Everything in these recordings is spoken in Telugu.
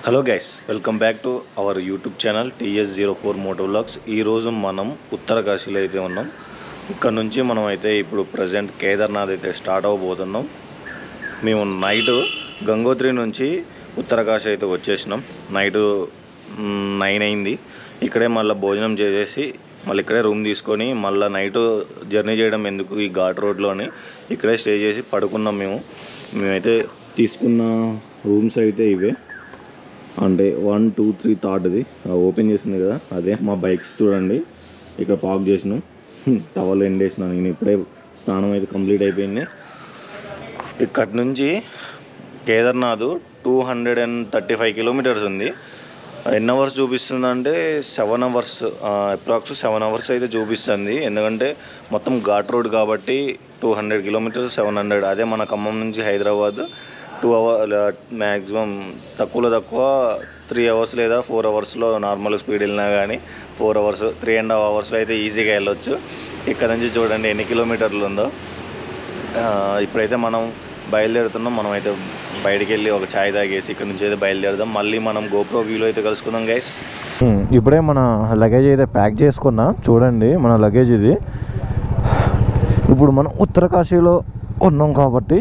Hello guys, welcome back to our YouTube channel TS04 moto vlogs. ఈరోజు మనం ఉత్తరకాశీలో అయితే ఉన్నాం. ఇక్కడ నుంచి మనం అయితే ఇప్పుడు ప్రజెంట్ కేదార్నాథ్ అయితే స్టార్ట్ అవ్వబోతున్నాం. మేము నైట్ గంగోత్రి నుంచి ఉత్తరకాశీ అయితే వచ్చేసినాం. నైట్ 9 అయింది. ఇక్కడే మళ్ళీ భోజనం చేసేసి మళ్ళీ ఇక్కడే రూమ్ తీసుకొని మళ్ళీ నైట్ జర్నీ చేయడం ఎందుకు ఈ ఘాట్ రోడ్లోని ఇక్కడే స్టే చేసి పడుకున్నాం. మేమైతే తీసుకున్న రూమ్స్ అయితే ఇవే, అంటే 1, 2, 3 థర్డ్ది ఓపెన్ చేసింది కదా, అదే మా బైక్స్ చూడండి ఇక్కడ పార్క్ చేసినాం. టవల్ ఎండేసినాను. నేను ఇప్పుడే స్నానం అయితే కంప్లీట్ అయిపోయింది. ఇక్కడి నుంచి కేదార్నాథ్ 235 కిలోమీటర్స్ ఉంది. ఎన్ని అవర్స్ చూపిస్తుంది అంటే 7 అవర్స్, అప్రాక్స్ 7 అవర్స్ అయితే చూపిస్తుంది. ఎందుకంటే మొత్తం ఘాట్ రోడ్ కాబట్టి 200 కిలోమీటర్స్ 700. అదే మన ఖమ్మం నుంచి హైదరాబాద్ 2 అవర్స్ మ్యాక్సిమం తక్కువ 3 అవర్స్ లేదా 4 అవర్స్లో నార్మల్ స్పీడ్ వెళ్ళినా కానీ 4 అవర్స్ 3.5 అవర్స్లో అయితే ఈజీగా వెళ్ళొచ్చు. ఇక్కడ నుంచి చూడండి ఎన్ని కిలోమీటర్లు ఉందో. ఇప్పుడైతే మనం బయలుదేరుతున్నాం. మనం అయితే బయటికి వెళ్ళి ఒక ఛాయ్ తాగేసి ఇక్కడ నుంచి అయితే బయలుదేరుదాం. మళ్ళీ మనం గోప్రో వ్యూలో అయితే కలుసుకుందాం గైస్. ఇప్పుడే మన లగేజ్ అయితే ప్యాక్ చేసుకున్నా. చూడండి మన లగేజ్ ఇది. ఇప్పుడు మనం ఉత్తరకాశీలో ఉన్నాం కాబట్టి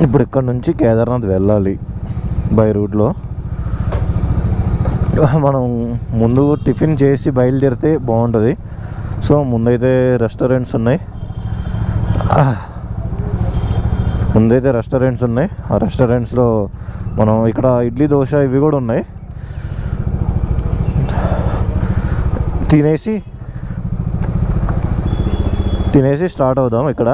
ఇప్పుడు ఇక్కడ నుంచి కేదార్నాథ్ వెళ్ళాలి బై రూట్లో. మనం ముందు టిఫిన్ చేసి బయలుదేరితే బాగుంటుంది. సో ముందైతే రెస్టారెంట్స్ ఉన్నాయి. ఆ రెస్టారెంట్స్లో మనం ఇక్కడ ఇడ్లీ దోశ ఇవి కూడా ఉన్నాయి. తినేసి స్టార్ట్ అవుదాం. ఇక్కడ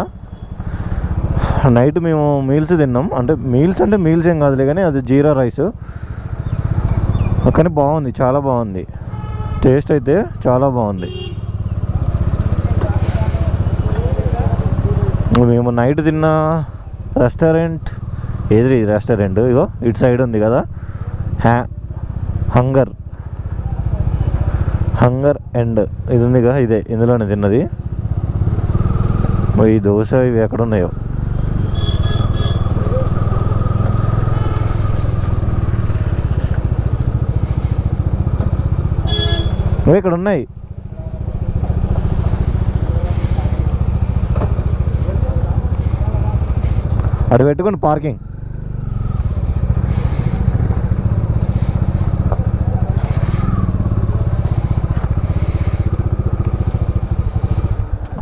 నైట్ మేము మీల్స్ తిన్నాం. అంటే మీల్స్ ఏం కాదులే కానీ అది జీరా రైస్. కానీ బాగుంది, చాలా బాగుంది. టేస్ట్ అయితే చాలా బాగుంది. మేము నైట్ తిన్న రెస్టారెంట్ ఏది రెస్టారెంట్ ఇగో ఇటు సైడ్ ఉంది కదా, హంగర్ అండ్ ఇది ఉంది కదా, ఇదే ఇందులోనే తిన్నది. ఈ దోశ ఇవి ఎక్కడ ఉన్నాయో ఇక్కడ ఉన్నాయి. అటు పెట్టుకోండి పార్కింగ్.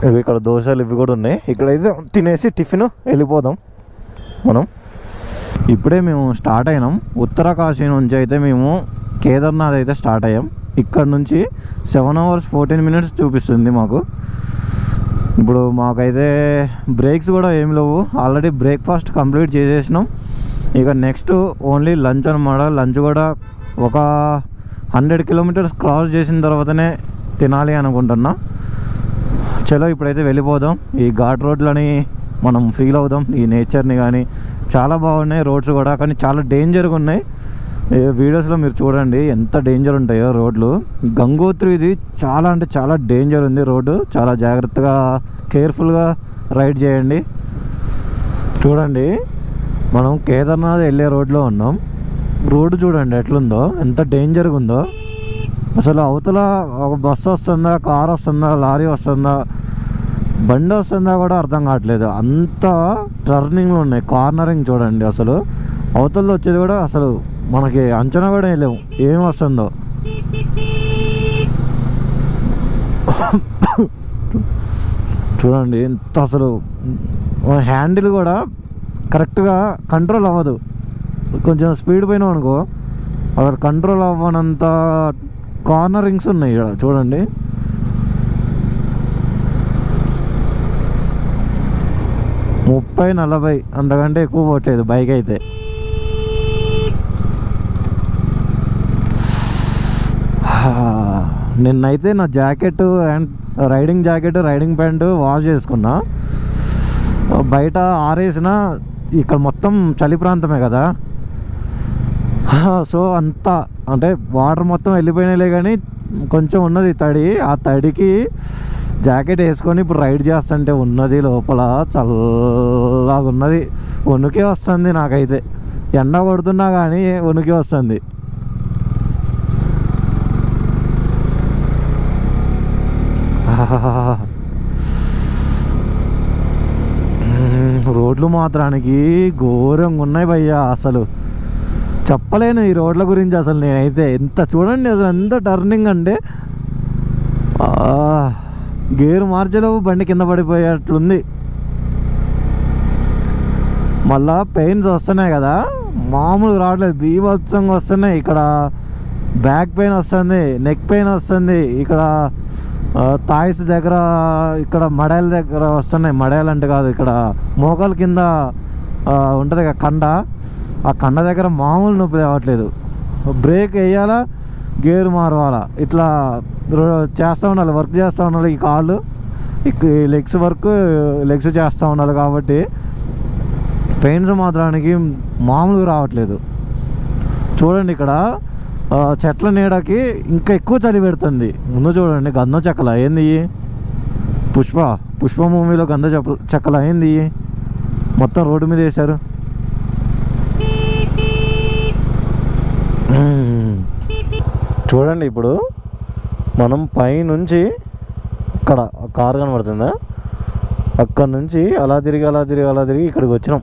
ఇవి ఇక్కడ దోశలు ఇవి కూడా ఉన్నాయి. ఇక్కడైతే తినేసి టిఫిన్ వెళ్ళిపోదాం మనం. ఇప్పుడే మేము స్టార్ట్ అయినాం. ఉత్తరకాశీ నుంచి అయితే మేము కేదార్నాథ్ అయితే స్టార్ట్ అయ్యాం. ఇక్కడ నుంచి 7 అవర్స్ 14 మినిట్స్ చూపిస్తుంది మాకు. ఇప్పుడు మాకైతే బ్రేక్స్ కూడా ఏం లేవు. ఆల్రెడీ బ్రేక్ఫాస్ట్ కంప్లీట్ చేసేసినాం. ఇక నెక్స్ట్ ఓన్లీ లంచ్ అనమాట. లంచ్ కూడా ఒక 100 కిలోమీటర్స్ క్రాస్ చేసిన తర్వాతనే తినాలి అనుకుంటున్నా. చలో ఇప్పుడైతే వెళ్ళిపోదాం. ఈ ఘాట్ రోడ్లని మనం ఫీల్ అవుదాం, ఈ నేచర్ని. కానీ చాలా బాగున్నాయి రోడ్స్ కూడా, కానీ చాలా డేంజర్గా ఉన్నాయి. వీడియోస్లో మీరు చూడండి ఎంత డేంజర్ ఉంటాయో రోడ్లు. గంగోత్రిది చాలా అంటే చాలా డేంజర్ ఉంది రోడ్డు. చాలా జాగ్రత్తగా కేర్ఫుల్గా రైడ్ చేయండి. చూడండి మనం కేదార్నాథ్ వెళ్ళే రోడ్లో ఉన్నాం. రోడ్డు చూడండి ఎట్లుందో, ఎంత డేంజర్గా ఉందో. అసలు అవతల ఒక బస్సు వస్తుందా, కార్ వస్తుందా, లారీ వస్తుందా, బండి వస్తుందా కూడా అర్థం కావట్లేదు. అంత టర్నింగ్లు ఉన్నాయి. కార్నరింగ్ చూడండి. అసలు అవతల వచ్చేది కూడా అసలు మనకి అంచనా కూడా వేయలేము ఏం వస్తుందో. చూడండి ఎంత అసలు హ్యాండిల్ కూడా కరెక్ట్గా కంట్రోల్ అవ్వదు. కొంచెం స్పీడ్ పోయినాం అనుకో అక్కడ కంట్రోల్ అవ్వనంత కార్నరింగ్స్ ఉన్నాయి ఇక్కడ చూడండి. ముప్పై 40 అంతకంటే ఎక్కువ పోవట్లేదు బైక్ అయితే. నిన్నైతే నా jacket and riding pant wash చేసుకున్నా. బయట ఆరేసిన ఇక్కడ మొత్తం చలి ప్రాంతమే కదా, సో అంతా అంటే వాటర్ మొత్తం వెళ్ళిపోయినాయిలే కానీ కొంచెం ఉన్నది తడి. ఆ తడికి జాకెట్ వేసుకొని ఇప్పుడు రైడ్ చేస్తుంటే ఉన్నది లోపల చల్లగా ఉన్నది. వణుకే వస్తుంది నాకైతే. ఎండ కొడుతున్నా కానీ ఉనికి వస్తుంది. రోడ్లు మాత్రానికి ఘోరంగా ఉన్నాయి భయ్యా, అసలు చెప్పలేను ఈ రోడ్ల గురించి. అసలు నేనైతే ఎంత చూడండి అసలు ఎంత టర్నింగ్ అంటే గేరు మార్చలో బండి కింద పడిపోయేట్లుంది. మళ్ళా పెయిన్స్ వస్తున్నాయి కదా, మామూలుగా రావట్లేదు, బీభత్సంగా వస్తున్నాయి. ఇక్కడ బ్యాక్ పెయిన్ వస్తుంది, నెక్ పెయిన్ వస్తుంది, ఇక్కడ థాయిస్ దగ్గర, ఇక్కడ మడాయిల దగ్గర వస్తున్నాయి. మడాయిలు అంటే కాదు, ఇక్కడ మోకాల కింద ఉంటుంది కదా కండ, ఆ కండ దగ్గర మామూలు నొప్పి రావట్లేదు. బ్రేక్ వేయాలా, గేర్ మారవాలా, ఇట్లా చేస్తూ ఉండాలి, వర్క్ చేస్తూ ఉండాలి. ఈ కాళ్ళు, ఈ లెగ్స్ చేస్తూ ఉండాలి. కాబట్టి పెయిన్స్ మాత్రానికి మామూలుగా రావట్లేదు. చూడండి ఇక్కడ చెట్ల నీడకి ఇంకా ఎక్కువ చలి పెడుతుంది. ముందు చూడండి గంధం చెక్కల ఏంది, పుష్ప మూవీలో గంధం చెక్కల ఏంది, మొత్తం రోడ్డు మీద వేశారు. చూడండి ఇప్పుడు మనం పైనుంచి అక్కడ కారు కనబడుతుందా, అక్కడ నుంచి అలా తిరిగి ఇక్కడికి వచ్చినాం.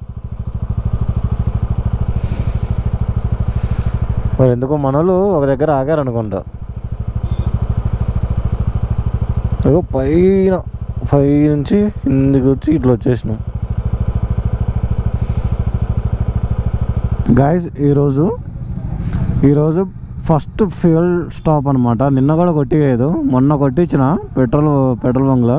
మరి ఎందుకో మనోళ్ళు ఒక దగ్గర ఆగారనుకుంటా. పై నుంచి కిందికి వచ్చి ఇట్లా వచ్చేసినాం. గాయస్ ఈరోజు ఫస్ట్ ఫ్యూయల్ స్టాప్ అనమాట. నిన్న కూడా కొట్టిలేదు, మొన్న కొట్టించిన పెట్రోల్ బంక్లో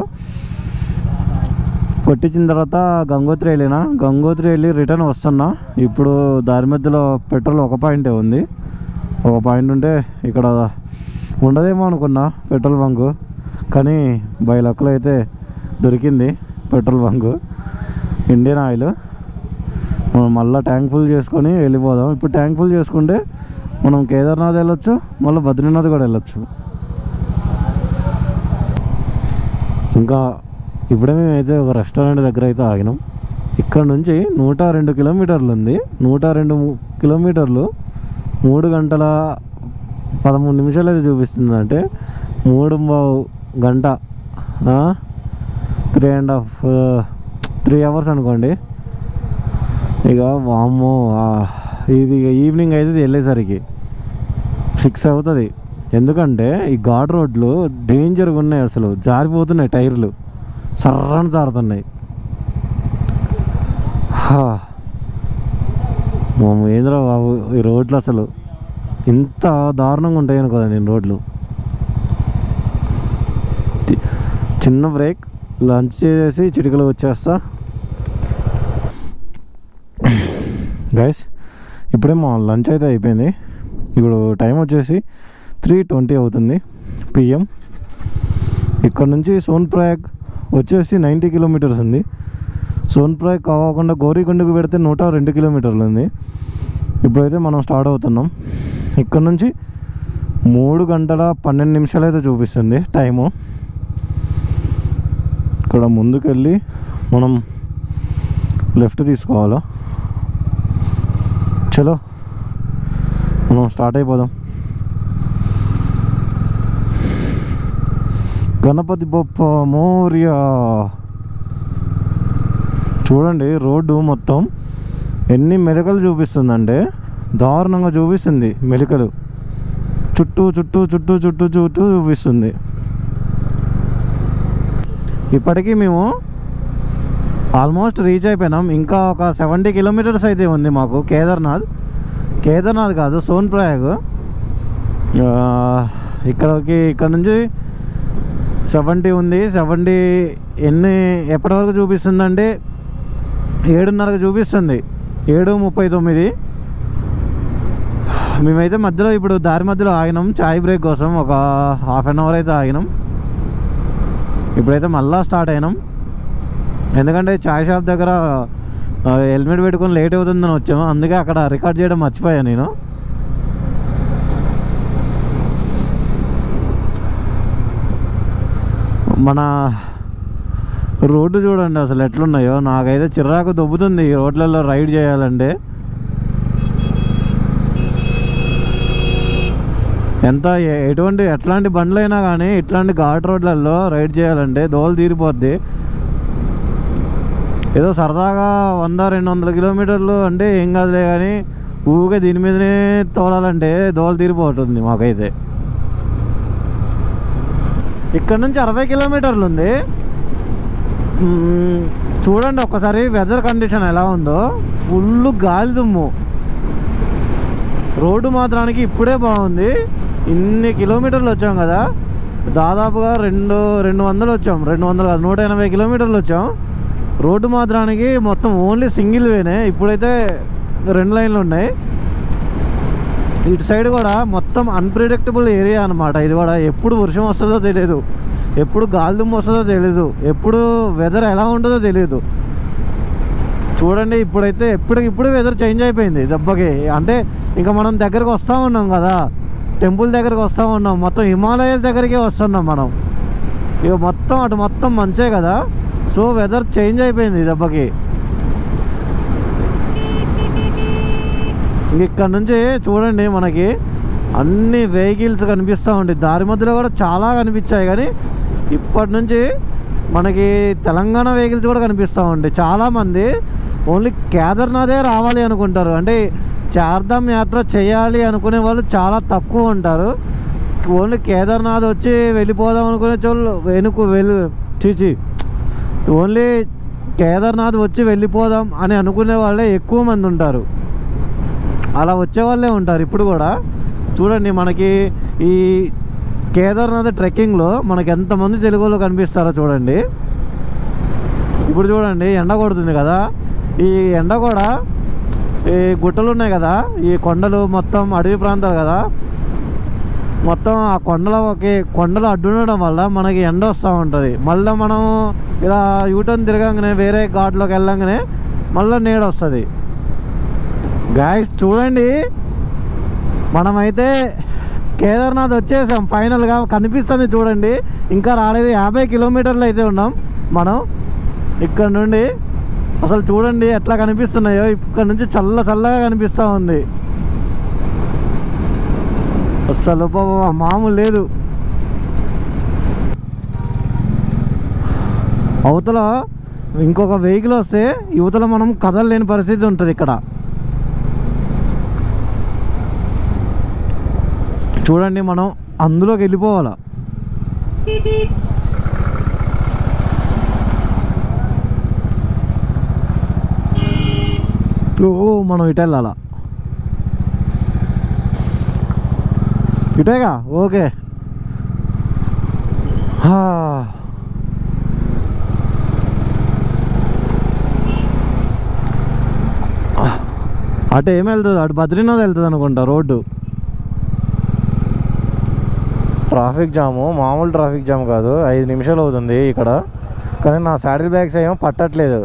కొట్టించిన తర్వాత గంగోత్రి వెళ్ళి రిటర్న్ వస్తున్నా. ఇప్పుడు దారి మధ్యలో పెట్రోల్ ఒక పాయింటే ఉంది. ఒక పాయింట్ ఉంటే ఇక్కడ ఉండదేమో అనుకున్నా పెట్రోల్ బంకు, కానీ బై లక్లో అయితే దొరికింది పెట్రోల్ బంకు, ఇండియన్ ఆయిల్. మనం మళ్ళీ ట్యాంక్ ఫుల్ చేసుకొని వెళ్ళిపోదాం. ఇప్పుడు ట్యాంక్ ఫుల్ చేసుకుంటే మనం కేదార్నాథ్ వెళ్ళొచ్చు, మళ్ళీ బద్రీనాథ్ కూడా వెళ్ళొచ్చు. ఇంకా ఇప్పుడే మేమైతే ఒక రెస్టారెంట్ దగ్గర అయితే ఆగినాం. ఇక్కడ నుంచి 102 కిలోమీటర్లు ఉంది. 102 కిలోమీటర్లు 3 గంటల 13 నిమిషాలు అయితే చూపిస్తుంది. అంటే 3.5 గంట, 3 అవర్స్ అనుకోండి. ఇక వామ్మో, ఇది ఈవినింగ్ అయితే వెళ్ళేసరికి 6 అవుతుంది. ఎందుకంటే ఈ ఘాట్ రోడ్లు డేంజర్గా ఉన్నాయి, అసలు జారిపోతున్నాయి, టైర్లు సర్రని జారుతున్నాయి. ఏంద్రా బాబు ఈ రోడ్లు అసలు ఇంత దారుణంగా ఉంటాయి అనుకోదా నేను. రోడ్లు చిన్న బ్రేక్, లంచ్ చేసి చిటికలు వచ్చేస్తా. గైస్ ఇప్పుడే మా లంచ్ అయితే అయిపోయింది. ఇప్పుడు టైం వచ్చేసి 3:20 అవుతుంది PM. ఇక్కడ నుంచి సోన్ప్రయాగ్ వచ్చేసి 90 కిలోమీటర్స్ ఉంది. సోన్ప్రయాగ్ కాకుండా గౌరీకొండకు పెడితే 102 కిలోమీటర్లు ఉంది. ఇప్పుడైతే మనం స్టార్ట్ అవుతున్నాం. ఇక్కడ నుంచి 3 గంటల 12 నిమిషాలు అయితే చూపిస్తుంది టైము. ఇక్కడ ముందుకెళ్ళి మనం లెఫ్ట్ తీసుకోవాలా. చలో మనం స్టార్ట్ అయిపోదాం. గణపతి బొప్ప మోరియా. చూడండి రోడ్డు మొత్తం ఎన్ని మెలికలు చూపిస్తుందంటే దారుణంగా చూపిస్తుంది. మెలికలు చుట్టూ చూపిస్తుంది. ఇప్పటికీ మేము ఆల్మోస్ట్ రీచ్ అయిపోయినాం. ఇంకా ఒక 70 కిలోమీటర్స్ అయితే ఉంది మాకు కేదార్నాథ్ కాదు, సోన్ప్రయాగ్. ఇక్కడ నుంచి 70 ఉంది. 70 ఎప్పటి వరకు చూపిస్తుందంటే 7:30 చూపిస్తుంది, 7:39. మేమైతే మధ్యలో ఇప్పుడు దారి మధ్యలో ఆగినాం చాయ్ బ్రేక్ కోసం. ఒక ½ అన్ అవర్ అయితే ఆగినాం. ఇప్పుడైతే మళ్ళా స్టార్ట్ అయినాం. ఎందుకంటే చాయ్ షాప్ దగ్గర హెల్మెట్ పెట్టుకొని లేట్ అవుతుందని వచ్చాము, అందుకే అక్కడ రికార్డ్ చేయడం మర్చిపోయాను నేను. మన రోడ్డు చూడండి అసలు ఎట్లున్నాయో. నాకైతే చిరాకు దొబ్బుతుంది ఈ రోడ్లలో రైడ్ చేయాలంటే. ఎట్లాంటి బండ్లైనా కానీ ఇట్లాంటి ఘాట్ రోడ్లలో రైడ్ చేయాలంటే దోలు తీరిపోద్ది. ఏదో సరదాగా 100-200 కిలోమీటర్లు అంటే ఏం కాదులే, కానీ ఊరికే దీని మీదనే తోలాలంటే దోలు తీరిపోతుంది మాకైతే. ఇక్కడ నుంచి 60 కిలోమీటర్లు ఉంది. చూడండి ఒక్కసారి వెదర్ కండిషన్ ఎలా ఉందో. ఫుల్ గాలి దుమ్ము. రోడ్డు మాత్రానికి ఇప్పుడే బాగుంది. ఇన్ని కిలోమీటర్లు వచ్చాం కదా, దాదాపుగా 200 వచ్చాం. 200 కాదు, 180 కిలోమీటర్లు వచ్చాం. రోడ్డు మాత్రానికి మొత్తం ఓన్లీ సింగిల్ వేనే. ఇప్పుడైతే 2 లైన్లు ఉన్నాయి. ఇటు సైడ్ కూడా మొత్తం అన్ప్రిడిక్టబుల్ ఏరియా అనమాట. ఇది కూడా ఎప్పుడు వర్షం వస్తుందో తెలియదు, ఎప్పుడు గాలి దుమ్ము వస్తుందో తెలియదు, ఎప్పుడు వెదర్ ఎలా ఉంటుందో తెలియదు. చూడండి ఇప్పుడైతే ఇప్పుడు వెదర్ చేంజ్ అయిపోయింది దెబ్బకి. అంటే ఇంకా మనం దగ్గరికి వస్తూ ఉన్నాం కదా, టెంపుల్ దగ్గరికి వస్తూ ఉన్నాం. మొత్తం హిమాలయాస్ దగ్గరికే వస్తున్నాం మనం. ఇక మొత్తం మంచే కదా, సో వెదర్ చేంజ్ అయిపోయింది దెబ్బకి. ఇక్కడ నుంచి చూడండి మనకి అన్ని వెహికల్స్ కనిపిస్తూ ఉంటాయి. దారి మధ్యలో కూడా చాలా కనిపించాయి, కానీ ఇప్పటి నుంచి మనకి తెలంగాణ వెహికల్స్ కూడా కనిపిస్తూ ఉంటాయి. చాలామంది ఓన్లీ కేదార్నాథే రావాలి అనుకుంటారు, అంటే చార్ధామ్ యాత్ర చేయాలి అనుకునే వాళ్ళు చాలా తక్కువ ఉంటారు. ఓన్లీ కేదార్నాథ్ వచ్చి వెళ్ళిపోదాం అనుకునే వాళ్ళు చీచి ఓన్లీ కేదార్నాథ్ వచ్చి వెళ్ళిపోదాం అని అనుకునే వాళ్ళే ఎక్కువ మంది ఉంటారు. అలా వచ్చే వాళ్ళే ఉంటారు ఇప్పుడు కూడా. చూడండి మనకి ఈ కేదార్నాథ్ ట్రెక్కింగ్లో మనకి ఎంతమంది తెలుగు వాళ్ళు కనిపిస్తారో చూడండి. ఇప్పుడు చూడండి ఎండ కొడుతుంది కదా, ఈ ఎండ కూడా ఈ గుట్టలు ఉన్నాయి కదా, ఈ కొండలు మొత్తం అడవి ప్రాంతాలు కదా, మొత్తం ఆ కొండలు అడ్డుండడం వల్ల మనకి ఎండ వస్తూ ఉంటుంది. మళ్ళీ మనం ఇలా యూటర్న్ తిరగంగానే వేరే ఘాట్లోకి వెళ్ళంగానే మళ్ళీ నీడ వస్తుంది. గాయస్ చూడండి మనమైతే కేదార్నాథ్ వచ్చేసాం ఫైనల్గా. కనిపిస్తుంది చూడండి, ఇంకా రాలేదు. 50 కిలోమీటర్లు అయితే ఉన్నాం మనం ఇక్కడ నుండి. అసలు చూడండి ఎట్లా కనిపిస్తున్నాయో, ఇక్కడ నుంచి చల్లగా కనిపిస్తూ ఉంది. అసలు మామూలు లేదు. అవతల ఇంకొక వెహికల్ వస్తే యువతల మనం కదలలేని పరిస్థితి ఉంటుంది ఇక్కడ. చూడండి మనం అందులోకి వెళ్ళిపోవాలా. మనం ఇటు వెళ్ళాలా, ఇటేగా ఓకే. అటు ఏమి వెళ్తుంది, అటు బద్రీనాథ్ వెళ్తుంది అనుకుంటా రోడ్డు. ట్రాఫిక్ జాము మామూలు ట్రాఫిక్ జామ్ కాదు, 5 నిమిషాలు అవుతుంది ఇక్కడ. కానీ నా శాడిల్ బ్యాగ్స్ ఏమో పట్టట్లేదు.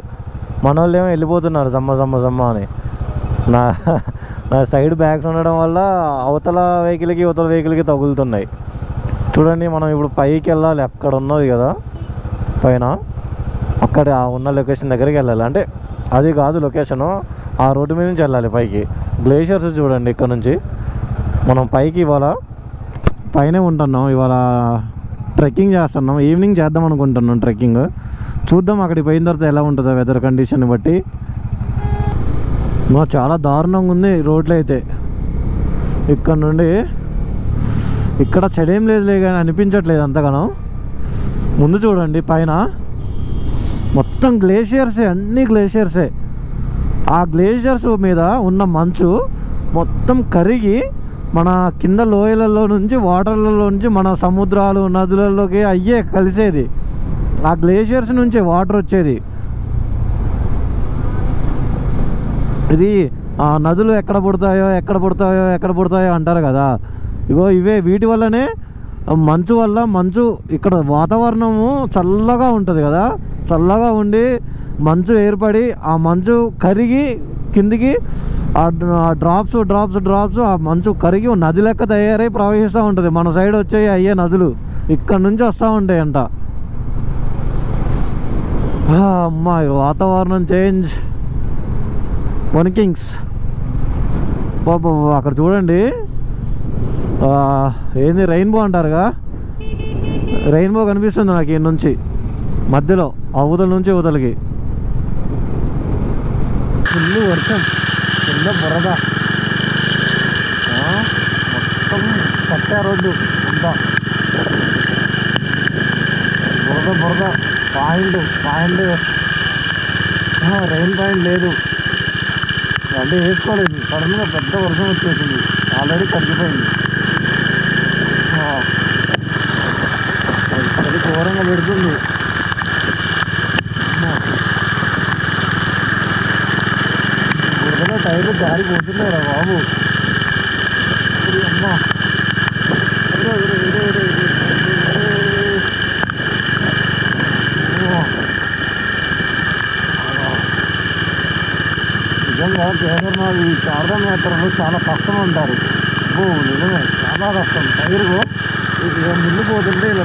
మన వాళ్ళు ఏమో వెళ్ళిపోతున్నారు జమ్మ అని. నా సైడ్ బ్యాగ్స్ ఉండడం వల్ల అవతల వెహికల్కి తగులుతున్నాయి. చూడండి మనం ఇప్పుడు పైకి వెళ్ళాలి. అక్కడ ఉన్నది కదా పైన, అక్కడ ఉన్న లొకేషన్ దగ్గరికి వెళ్ళాలి. అంటే అది కాదు లొకేషను, ఆ రోడ్డు మీద నుంచి వెళ్ళాలి పైకి. గ్లేషియర్స్ చూడండి ఇక్కడ నుంచి మనం పైకి ఇవాళ పైనే ఉంటున్నాం. ఇవాళ ట్రెక్కింగ్ చేస్తున్నాం, ఈవినింగ్ చేద్దాం అనుకుంటున్నాం ట్రెక్కింగ్. చూద్దాం అక్కడికి పోయిన తర్వాత ఎలా ఉంటుందో వెదర్ కండిషన్ బట్టి. చాలా దారుణంగా ఉంది రోడ్లు అయితే. ఇక్కడ నుండి ఇక్కడ చలేం లేదులే కానీ అనిపించట్లేదు అంతగానో. ముందు చూడండి పైన మొత్తం గ్లేషియర్సే, అన్ని గ్లేషియర్సే. ఆ గ్లేషియర్స్ మీద ఉన్న మంచు మొత్తం కరిగి మన కింద లోయలలో నుంచి వాటర్లలో నుంచి మన సముద్రాలు నదులలోకి అయ్యే కలిసేది. ఆ గ్లేషియర్స్ నుంచి వాటర్ వచ్చేది. ఇది ఆ నదులు ఎక్కడ పుడతాయో అంటారు కదా, ఇగో ఇవే. వీటి వల్లనే మంచు ఇక్కడ వాతావరణము చల్లగా ఉంటుంది కదా, చల్లగా ఉండి మంచు ఏర్పడి ఆ మంచు కరిగి కిందికి ఆ డ్రాప్స్ ఆ మంచు కరిగి నది లెక్క తయారై ప్రవహిస్తూ ఉంటుంది. మన సైడ్ వచ్చాయి అయ్యే నదులు ఇక్కడ నుంచి వస్తూ ఉంటాయంట. అమ్మా వాతావరణం చేంజ్ వన్ కింగ్స్. బాబా అక్కడ చూడండి ఏంది రెయిన్బో అంటారుగా, రెయిన్బో కనిపిస్తుంది నాకు ఈ నుంచి మధ్యలో, అవతల నుంచి అవతలకి ఫుల్ వర్షం, కింద బురద, మొత్తం కట్టా రోడ్డు అంతా బురద బురద. పాయింట్ రైన్ పాయింట్ లేదు, అంటే వేసుకోలేదు. సడన్గా పెద్ద వర్షం వచ్చేసింది, ఆల్రెడీ తగ్గిపోయింది. అది ఘోరంగా పెడుతుంది. బురదలో టైర్లు జారిపోతున్నారా బాబు. అమ్మా నిజంగా కేదార్నాథ్ ఈ చార్ధామ్ యాత్రలో చాలా కష్టం అంటారు. నిజమే, చాలా కష్టం. టైరు ఇలా నిండిపోతుంటే ఇలా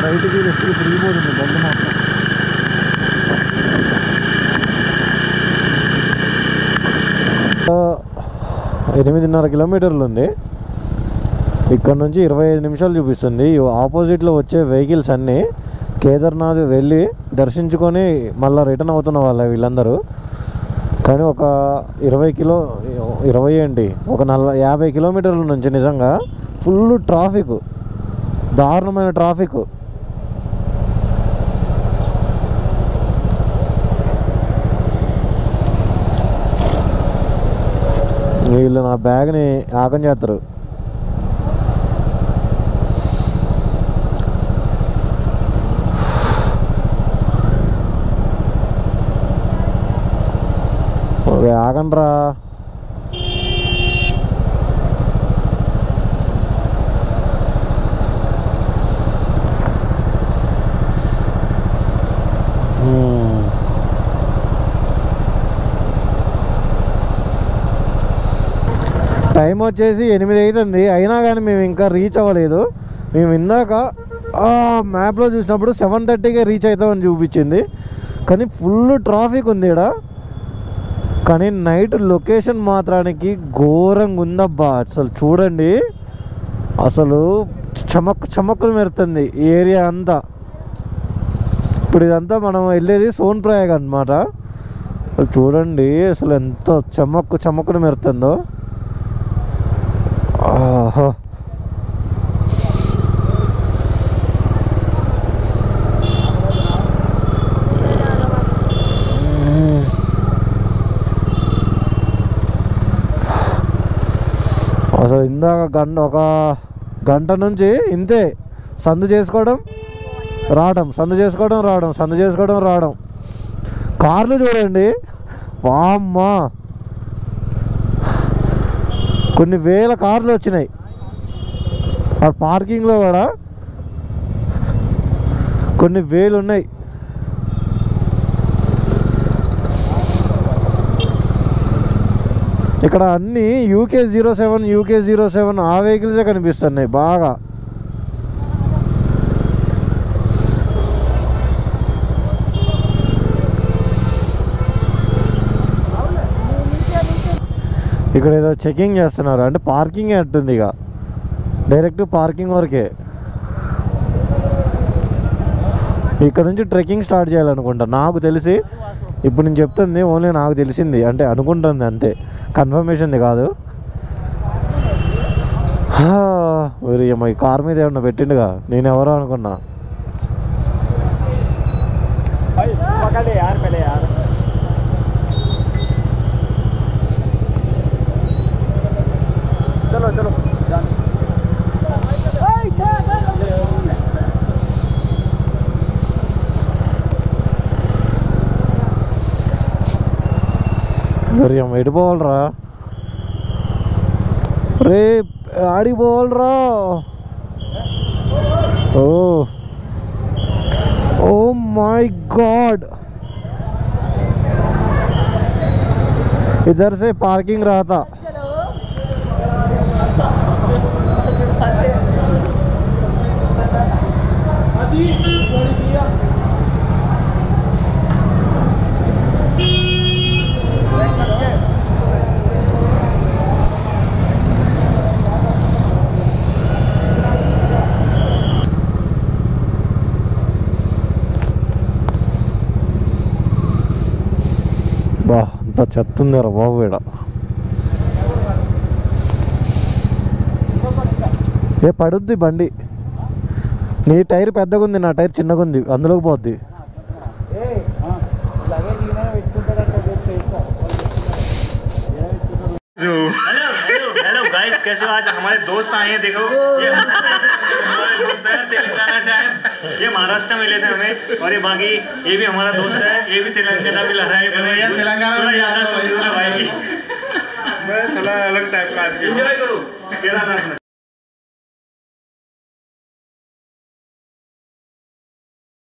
రైట్కి లెఫ్ట్కి తిరిగిపోతుంది బండి మాత్రం. 8.5 కిలోమీటర్లు ఉంది. ఇక్కడ నుంచి 25 నిమిషాలు చూపిస్తుంది. ఆపోజిట్లో వచ్చే వెహికల్స్ అన్నీ కేదార్నాథ్ వెళ్ళి దర్శించుకొని మళ్ళీ రిటర్న్ అవుతున్న వాళ్ళే వీళ్ళందరూ. కానీ ఒక 20 ఏంటి, ఒక 50 కిలోమీటర్ల నుంచి నిజంగా ఫుల్ ట్రాఫిక్, దారుణమైన ట్రాఫిక్. వీళ్ళు నా బ్యాగ్ని ఆగం చేస్తారు. ఆగండ్రా. టైం వచ్చేసి 8 అవుతుంది, అయినా కానీ మేము ఇంకా రీచ్ అవ్వలేదు. మేము ఇందాక మ్యాప్లో చూసినప్పుడు 7:30కే రీచ్ అవుతామని చూపించింది, కానీ ఫుల్ ట్రాఫిక్ ఉంది ఇక్కడ. కానీ నైట్ లొకేషన్ మాత్రానికి ఘోరంగా ఉందబ్బా. అసలు చూడండి, అసలు చమక్కులు మెరుతుంది ఈ ఏరియా అంతా. ఇప్పుడు ఇదంతా మనం వెళ్ళేది సోన్ప్రయాగ్ అన్నమాట. చూడండి అసలు ఎంత చమక్కులు మెరుతుందో. ఆహా, అసలు ఇందాక ఒక గంట నుంచి ఇంతే, సందు చేసుకోవడం రావడం. కార్లు చూడండి, వామ్మా, కొన్ని వేల కార్లు వచ్చినాయి. ఆ పార్కింగ్లో కూడా కొన్ని వేలు ఉన్నాయి. ఇక్కడ అన్నీ UK07 ఆ వెహికల్సే కనిపిస్తున్నాయి బాగా. ఇక్కడ ఏదో చెకింగ్ చేస్తున్నారు, అంటే పార్కింగే అట్టుంది. ఇక డైరెక్ట్ పార్కింగ్ వరకే. ఇక్కడ నుంచి ట్రెక్కింగ్ స్టార్ట్ చేయాలనుకుంటా నాకు తెలిసి. ఇప్పుడు నేను చెప్తుంది ఓన్లీ నాకు తెలిసింది, అంటే అనుకుంటుంది అంతే, కన్ఫర్మేషన్ది కాదు. ఈ కార్ మీద ఏమన్నా పెట్టిండుగా, నేను ఎవరో అనుకున్నా. ఎటు పోవాలరా రే, ఆడికి పోవాలరా. ఓ మై గాడ్, इधर से पार्किंग रहा था. ఎంత చెత్త ఉందిరా బాబు ఈడ. ఏ పడుద్ది బండి. నీ టైర్ పెద్దగా ఉంది, నా టైర్ చిన్నగా ఉంది, అందులోకి పోద్ది. हेलो गाइस, कैसे हो? आज हमारे दोस्त आए हैं, देखो ये हमारे दोस्त है तेलंगाना से आए, ये महाराष्ट्र में लेते हैं हमें, और ये बाकी ये भी हमारा दोस्त है, ये भी तेलंगाना में लगा है, तेलंगाना भाई थोड़ा अलग टाइप का एंजॉय करो केदारनाथ में।